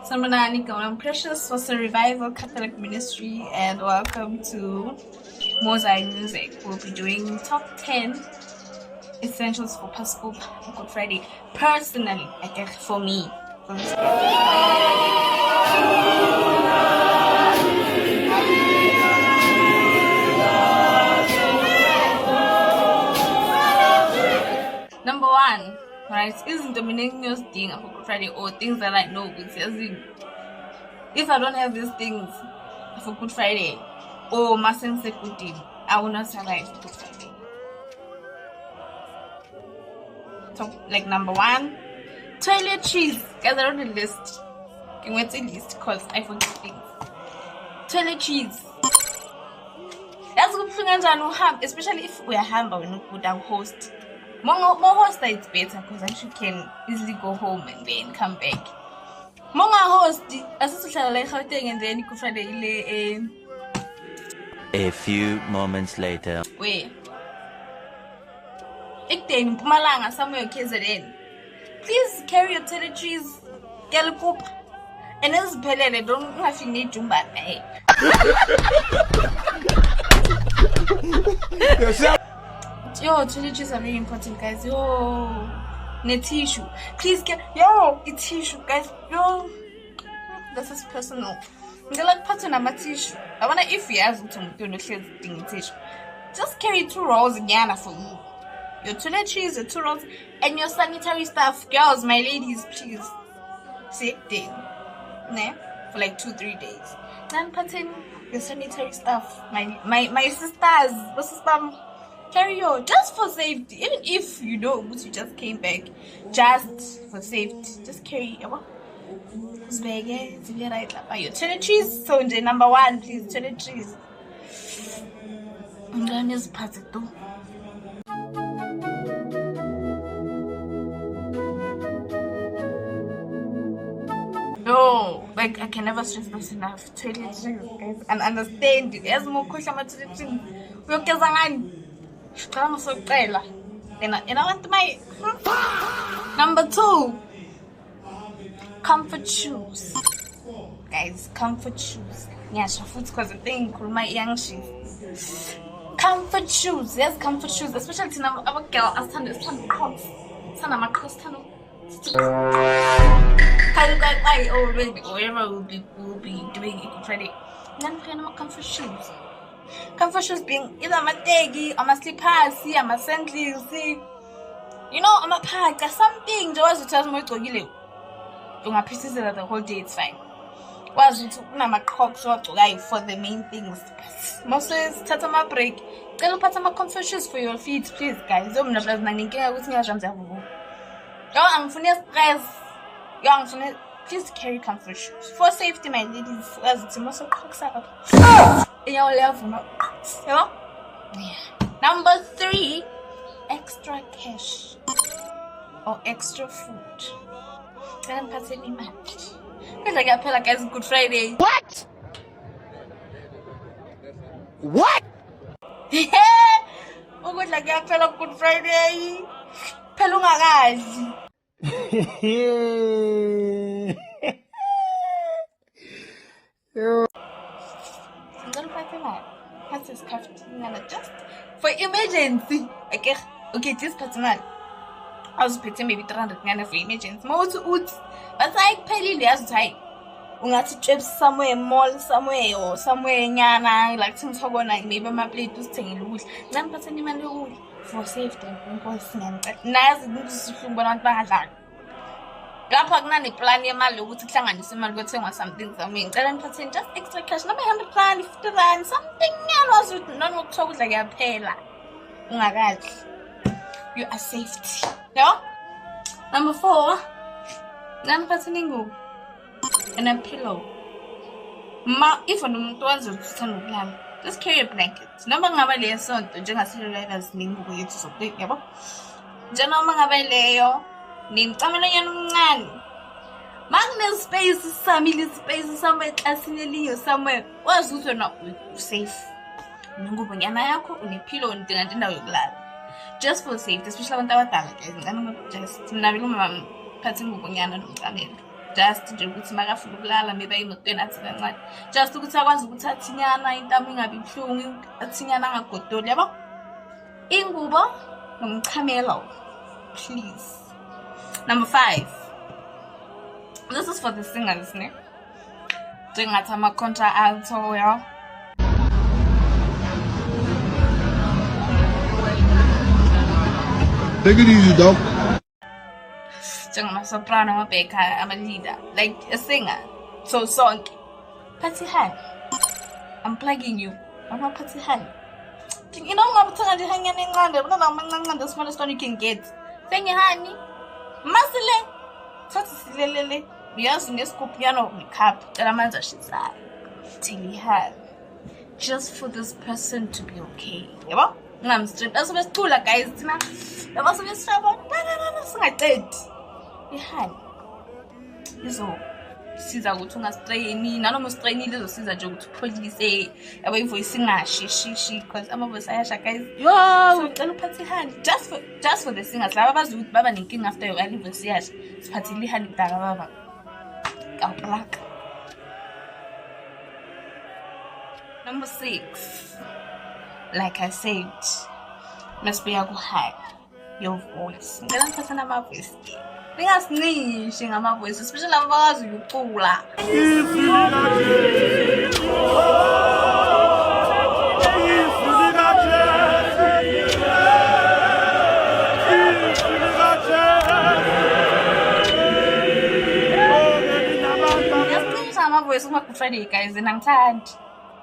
Sanmanani, I'm Precious for the Revival Catholic Ministry, and welcome to Mosaic Music. We'll be doing top 10 essentials for Paschal Good Friday. Personally, I guess for me. Number one, right, isn't the meaningless thing for Good Friday or things that I know with if I don't have these things for Good Friday or Masen Sekuti, I will not survive Good Friday. So, like number one, toiletries. Guys, I wrote a list. Can we say list because I forget things. Toiletries. That's good thing, especially if we are humble and not good at host. More host it's better because then you can easily go home and then come back. More host as like and then you Friday. A few moments later. Wait. In Pumalanga somewhere KZN. Please carry your toiletries, Galcoop. And as Pelele, don't have to need to buy. Yo, toiletries are very important, guys. Yo, the tissue. Please get the tissue, guys. Yo, this is personal. They like pattern on my tissue. I wonder if you have to do the tissue. Just carry 2 rolls again for you. Your toiletries, your 2 rolls, and your sanitary stuff. Girls, my ladies, please. Same thing. Ne? For like 2-3 days. Then pattern your sanitary stuff. My sisters, my sister. Carry on just for safety. Even if you know you just came back, just for safety, just carry your toiletries. So number one, please, toiletries. I'm gonna use part it too. No, like I can never stress this enough. Toiletries, guys, and understand. As more question about toiletries, we're getting and I want my number 2, comfort shoes. Guys, comfort shoes. Yeah, because I think my young shoes. Comfort shoes, yes, comfort shoes, especially to our girl. I stand cross. Stand my cross tunnel. I already whatever will be doing it Friday. Then my comfort shoes. Comfort shoes being either my tegi or my slippers, my sandals, you know, I'm a pack. Something just to tell me to give you. My pieces that the whole day it's fine. Was it my crocs or to life for the main things? Mostly start my break. Tell part of my comfort shoes for your feet, please, guys. Don't know if I'm with me as I'm stress. Young, please carry comfort shoes for safety, my ladies. As it's most of crocs up. In your level, you know? Yeah. Number 3, extra cash or extra food. I'm passing me mad. Because I feel like it's Good Friday. What? What? Yeah. Oh, good, like I feel like Good Friday. Pelunga guys. Just for emergency. Okay, this personal. I was paying maybe 300 for emergency. More to ut. But I pay last time. We got to trip somewhere, mall somewhere or somewhere nyana like some like maybe my plate was taking loose. Then person man for safety because nice good lapha kunani plan yemali ukuthi kuhlanganise imali kuyothenga something ngicela ngiphatheni just extra cash noma 100 rand 50 rand something nyalwazi ukuthi noma ukuthola ukudla kuyaphela ungakadli you are safety yabo. Number 4, ngiphatheni ingubo and a pillow. If umuntu wazi ukuthi uthanda ukulala, just carry a blanket noma ngaba leyo sonto njengaselulivers ningubo yethu zokubeka yabo njenoma ngaba leyo nimcamela yena umncane magne space space somewhere klasini eliyo somewhere wazi ukuthi wena safe ngubo nyana yakho unepillow udinga indawo yokulala just for safety, especially abantu abadala guys. Ngicela just mina ngiphathe ngubo nyana nomcamelo. just nje ukuthi makafuna ukulala maybe ayimotweni athi kancane just ukuthi akwazi ukuthi athinyana intamo ingabi ibuhlungu athinyana angagodoli yabo ingubo nomchamelo please. Number 5, this is for the singers ne njengathi ama-contra alto ya take it easy dog. njengama-soprano ama-backer ama-leader like a singer so sonke phathi hand I'm plugging you phathi hand you know ngabe uthenga nje ihanyana encane bona amancane the smallest one you can get sengihani masile thatha silelele uyazi nesigubhu yana necup cela amanzi ashisayo till ihani just for this person to be okay yabo ngamstrip asobe sicula guys thina yabo sobe sishaba singaqedi ihani siza ukuthi ungastraini nanoma ustrainile izosiza nje ukuthi upholise yabo ivoice ingashishishi because ama-voice ayasha guys so ucela uphathe ihani just for the singers laba bazi ukuthi baba nenkinga after your early voice yasha siphathile ihani kudala baba kawuplaka. Number 6, like I said, must be high your voice. Ngicela ngiphathe nama-voice ningasinishi ngama-voice especially abakwazi ukucula. Ngiyasicisha ngama-voice kuma-Good Friday guys angithandi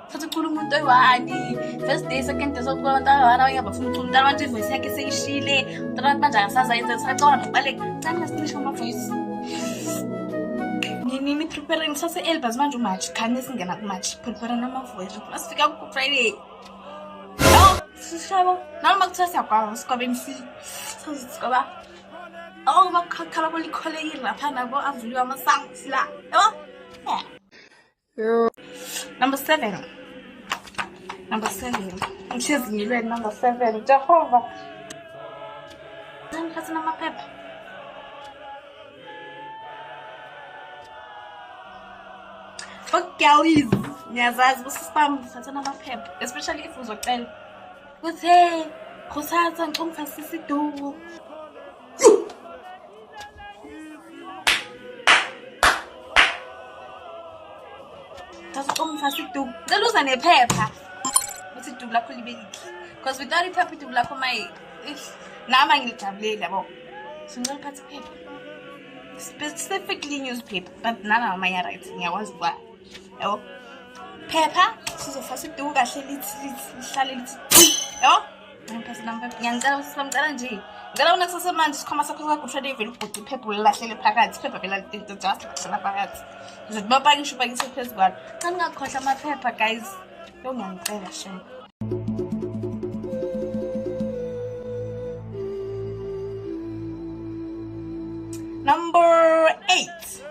futhi ucula umuntu oyi-1 first day second day sokucula abantu ayi-1 abanye abafuna ucula umntana abantu ivoice yakhe seyishile umntana abantu manje akasazayenza sisacabanga nokubaleka cani ngasicisha ngama-voice nini-preparing sase-elbas manje umatch khane singena kumatch preparing ama-voice masifika ku-Good Friday sishabo nanoma kuthiwa siyagwaba sigwabe MC sigoba bakhala bolikholekile lapha nabo avuliwe ama-songs la yabo Number 7. Ngishizingilweni number 7. Jehova. Ngiphathe namaphepha. Girlies, ngiyazazi busisipam ngiphathe namaphepha especially if uzocela. Kuthi hey, khuthaza ngicongifasisa iduku. Ngicela uza nephepha ukuthi iduku lakho libe lihle because without iphepha iduku lakho nama ngilijabulela yabo so ngicela uphathe iphepha specifically newspaper but nana amanye right ngiyakwazi ukwa yabo phepha sizofasa iduku kahle lihlale lithi yabo ngiphathe namaphepha ngiyangicela ukuthi simcela nje ngicela unakusasa manje sikhoma sakho ka-Good Friday vele ubhuti iphepha ulilahlele phakathi iphepha vele litinto just lahlala phakathi uzothi bapakishe upakise phezu kwalo xa ningakhohlwa amaphepha guys yo ngiyangicela shem. Number 8,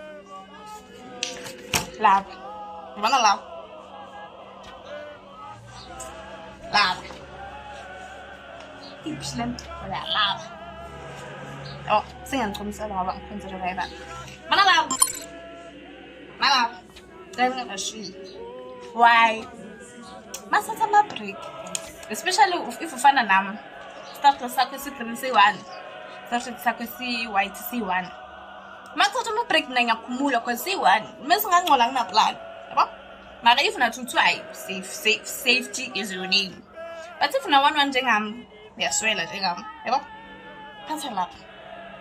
love. Ubona love ipshlem ya love singangicomisela ngoba ngiphenzela la ibala mana love ngingabashili why masatha ama-break especially if ufana nami starter sakho esi-green si-1 starter sakho esi-white si-1 makuthatha ama-break mina ngiyakhumula because si-1 mesingangcola nginaplan yabo mara if na-2 hayi safety is your name but if na-1 njengami ngiyaswela njengami yabo phatha lapha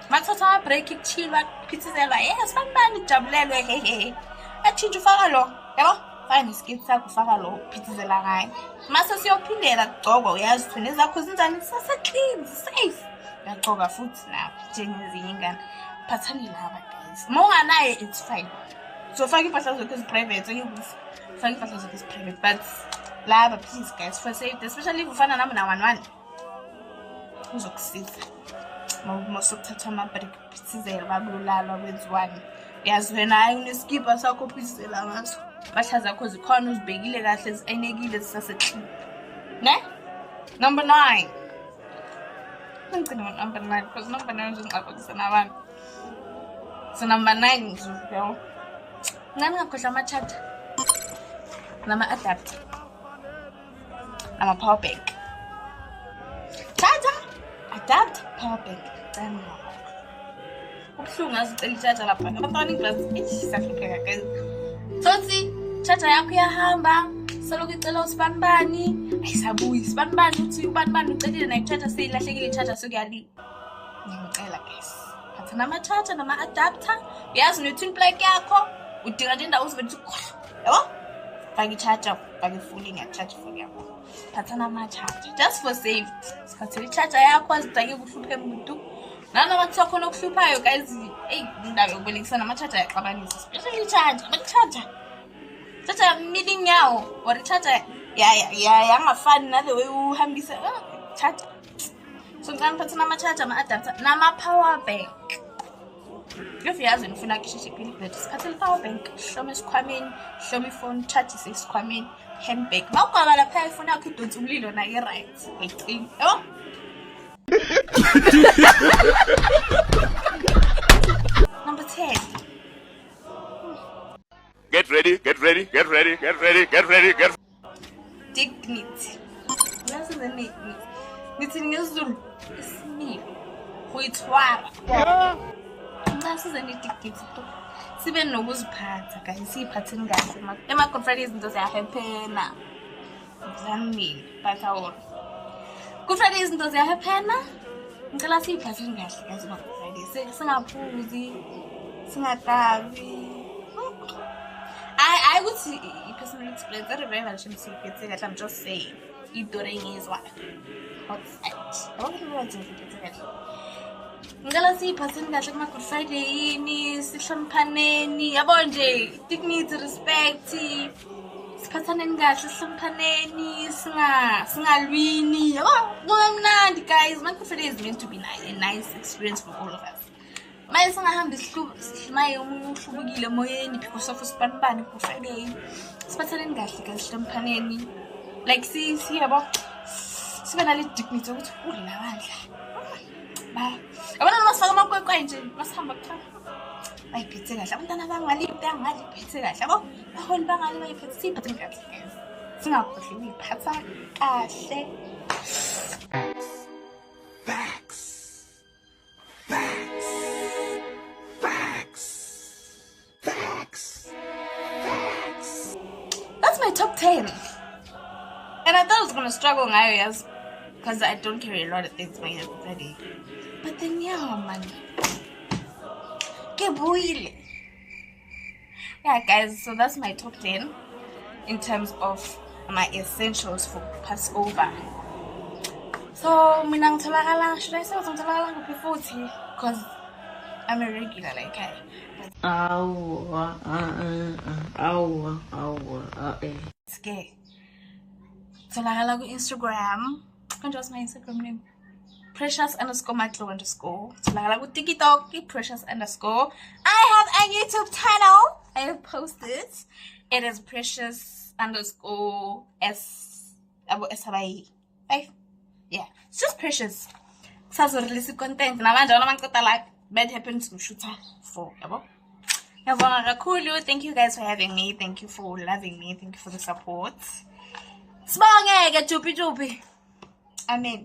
makuthatha ama-break kuchilwa kuphithizelwa yes fanibani kujabulelwe hehehe atshintshe ufaka lo yabo faka nesiketi sakho ufaka lo uphithizela ngayo mase siyophindela kugcokwa uyazi ukuthi nezakho zinjani sase-clean safe uyagcoka futhi lapho njengezinye ingane phathani laba guys uma unganaye it's fine so faka impahla zakho ezi-private engikuthi faka impahla zakho ezi-private but laba please guys for safety especially if ufana nami na-1 uzokusiza mosokuthatha ama-break uphithizela babulala kwenzi-1 yazi wena hayi unesikipa sakho uphithizela ngaso impahla zakho zikhona uzibekile kahle zi-ayinekile zisase-clean ne. Number 9 ngigcina number 9 because number 9 ngixabekisa nabantu So number 9 ngizufika. Ngani ngakhohlwa ama-charger. Nama-adapter. Nama-power bank. Charger, adapter, power bank. Kubuhlungu ngazicela i-charger lapha. Abantwana inglass isahlupheka guys. Sothi charger yakho iyahamba, selokhu icela usibanibani, ayisabuyi isibanibani uthi ubanibani ucelile nayo i-charger seyilahlekile i-charger sekuyali. Ngiyacela guys. Phatha nama-charger nama-adapter. Uyazi ne-twin plug yakho, udinga nje indawo uzivele ukuthi yabo? Faka i-charger, faka ifuli ngiya-charge ifoni yakho. Phatha nama-charger just for safety. Siphathele i-charger yakho azidake kuhluphe muntu. Nanoma kuthiwa khona okuhluphayo guys, indaba yokubolekisana ama-charger ayaxabanisa, especially i-charger, ama-charger. Charger meaning yawo or i-charger yangafani na the way uhambisa charger. So ngicela ngiphathe nama-charger, ama-adapter, nama-power bank. If uyazi ngifuna kusheshe iphile but siphathele i-power bank, hlome esikhwameni, hlome ifoni, charge isikhwameni, handbag. Mawugqaba lapha ifoni yakho idonsa umlilo na i-right. Uyicima, yabo? Number 10. Get ready. Dignity. Yazi the nithi ngesiZulu isimilo. Uyithwala. Nxa size ne-dignity to sibe nokuziphatha guys, siyiphatheni kahle. Ema-Good Friday izinto ziyahaphena. Ngizamile, but awona. Good Friday izinto ziyahaphena. Ngicela siyiphatheni kahle guys ema-Good Friday. Singaphuzi, singadabi. I would see personal experience. I remember she said that I'm just saying it during his wife. Outside. I don't know what to say. Ngicela siyiphatheni kahle kuma-Good Friday ini, sihloniphaneni, yabo nje, dignity, respect, siphathaneni kahle, sihloniphaneni, singalwini, yabo, kube mnandi guys. My-Good Friday is meant to be a nice experience for all of us. Maye singahambi maye umuntu uhlubukile emoyeni because of usibanibani ku Friday. Siphatheleni kahle ke sihloniphaneni. Like siyabo sibe nale dignity ukuthi ulabandla. Ba. Abana masifaka amakwekwe nje masihamba cha. Bayiphethe kahle. Abantwana bangaliphi angaliphethe kahle. Yabo baholi bangali bayiphethe siphatheni kahle guys. Singakhohlwa ukuyiphatha kahle. That's my top 10. And I thought I was gonna struggle in areas because I don't carry a lot of things by already. But then yeah, man. Yeah guys, so that's my top 10 in terms of my essentials for Passover. So should I say ngitholakala before tea? Because I'm a regular like I. Scared. So like Instagram. And just my Instagram name. Precious_Matlo_. So like TikTok, Precious_. I have a YouTube channel. I have posted. It is Precious_S. Yeah, it's just Precious. So release content. Now I don't want to like bad happens to shoot for ever. Thank you guys for having me. Thank you for loving me. Thank you for the support. Small get jumpy. Amen.